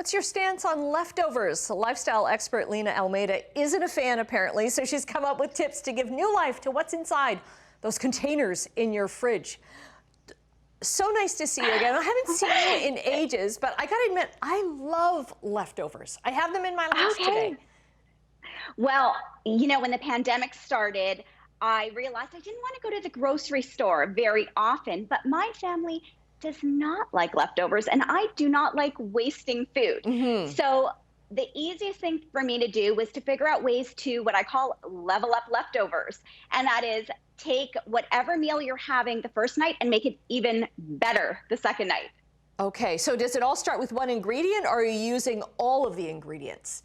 What's your stance on leftovers? Lifestyle expert Lena Almeida isn't a fan, apparently, so she's come up with tips to give new life to what's inside those containers in your fridge. So nice to see you again. I haven't seen you in ages, but I gotta admit, I love leftovers. I have them in my lunch today. Well, you know, when the pandemic started, I realized I didn't want to go to the grocery store very often, but my family does not like leftovers, and I do not like wasting food. So the easiest thing for me to do was to figure out ways to what I call level up leftovers. And that is take whatever meal you're having the first night and make it even better the second night. Okay, so does it all start with one ingredient, or are you using all of the ingredients?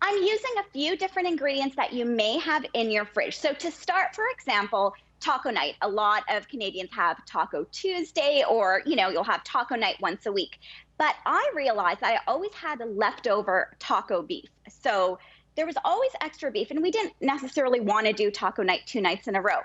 I'm using a few different ingredients that you may have in your fridge. So to start, for example, taco night. A lot of Canadians have Taco Tuesday, or, you know, you'll have taco night once a week. But I realized I always had leftover taco beef. So there was always extra beef, and we didn't necessarily want to do taco night 2 nights in a row.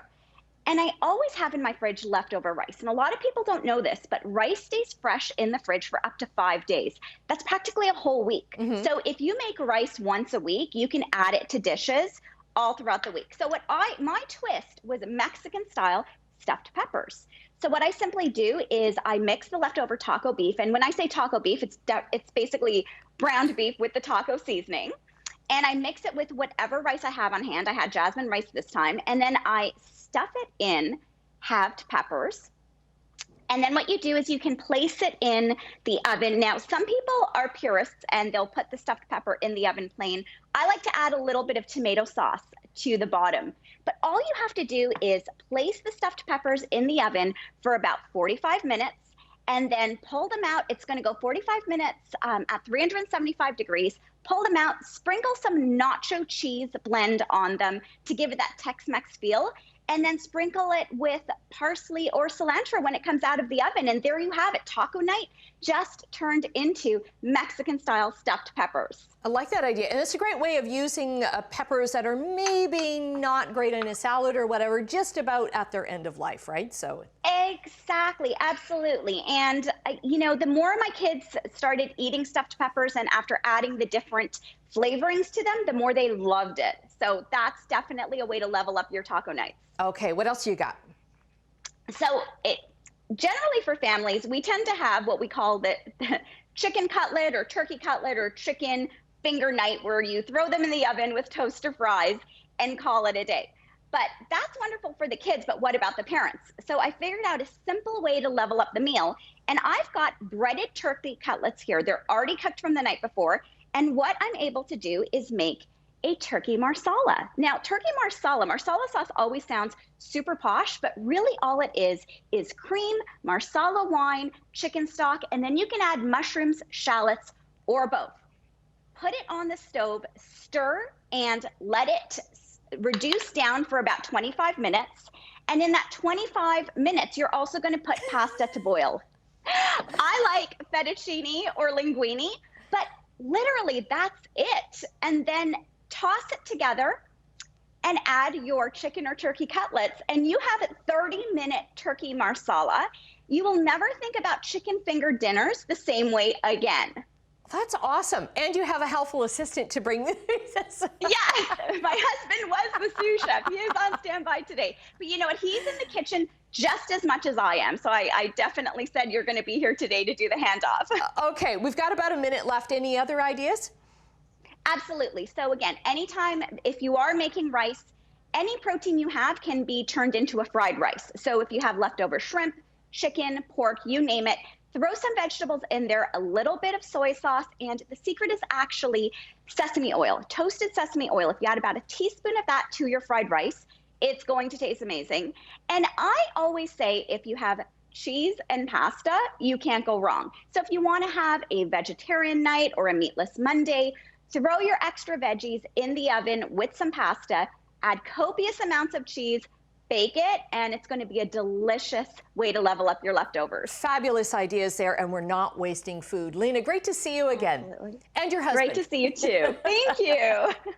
And I always have in my fridge leftover rice. And a lot of people don't know this, but rice stays fresh in the fridge for up to 5 days. That's practically a whole week. So if you make rice once a week, you can add it to dishes all throughout the week. So my twist was Mexican style stuffed peppers. So what I simply do is I mix the leftover taco beef. And when I say taco beef, it's basically ground beef with the taco seasoning. And I mix it with whatever rice I have on hand. I had jasmine rice this time. And then I stuff it in halved peppers. And then what you do is you can place it in the oven. Now, some people are purists and they'll put the stuffed pepper in the oven plain. I like to add a little bit of tomato sauce to the bottom. But all you have to do is place the stuffed peppers in the oven for about 45 minutes and then pull them out. It's going to go 45 minutes at 375 degrees. Pull them out, sprinkle some nacho cheese blend on them to give it that Tex-Mex feel, and then sprinkle it with parsley or cilantro when it comes out of the oven. And there you have it. Taco night just turned into Mexican-style stuffed peppers. I like that idea. And it's a great way of using peppers that are maybe not great in a salad or whatever, just about at their end of life, right? So exactly, absolutely. And, you know, the more my kids started eating stuffed peppers and after adding the different flavorings to them, the more they loved it. So that's definitely a way to level up your taco nights. Okay, what else you got? So generally for families, we tend to have what we call the chicken cutlet or turkey cutlet or chicken finger night, where you throw them in the oven with toast or fries and call it a day. But that's wonderful for the kids, but what about the parents? So I figured out a simple way to level up the meal. And I've got breaded turkey cutlets here. They're already cooked from the night before. And what I'm able to do is make a turkey marsala. Now, turkey marsala sauce always sounds super posh, but really all it is cream, marsala wine, chicken stock, and then you can add mushrooms, shallots, or both. Put it on the stove, stir, and let it reduce down for about 25 minutes. And in that 25 minutes, you're also going to put pasta to boil. I like fettuccine or linguine, but literally that's it. And then toss it together and add your chicken or turkey cutlets, and you have a 30-minute turkey marsala. You will never think about chicken finger dinners the same way again. That's awesome. And you have a helpful assistant to bring this. Yeah, my husband was the sous chef. He is on standby today. But you know what? He's in the kitchen just as much as I am. So I definitely said you're going to be here today to do the handoff. Okay, we've got about a minute left. Any other ideas? Absolutely. So again, anytime, if you are making rice, any protein you have can be turned into a fried rice. So if you have leftover shrimp, chicken, pork, you name it, throw some vegetables in there, a little bit of soy sauce, and the secret is actually sesame oil, toasted sesame oil. If you add about a teaspoon of that to your fried rice, it's going to taste amazing. And I always say if you have cheese and pasta, you can't go wrong. So if you want to have a vegetarian night or a meatless Monday, throw your extra veggies in the oven with some pasta, add copious amounts of cheese, bake it, and it's going to be a delicious way to level up your leftovers. Fabulous ideas there, and we're not wasting food. Lena, great to see you again. Absolutely. And your husband. Great to see you too. Thank you.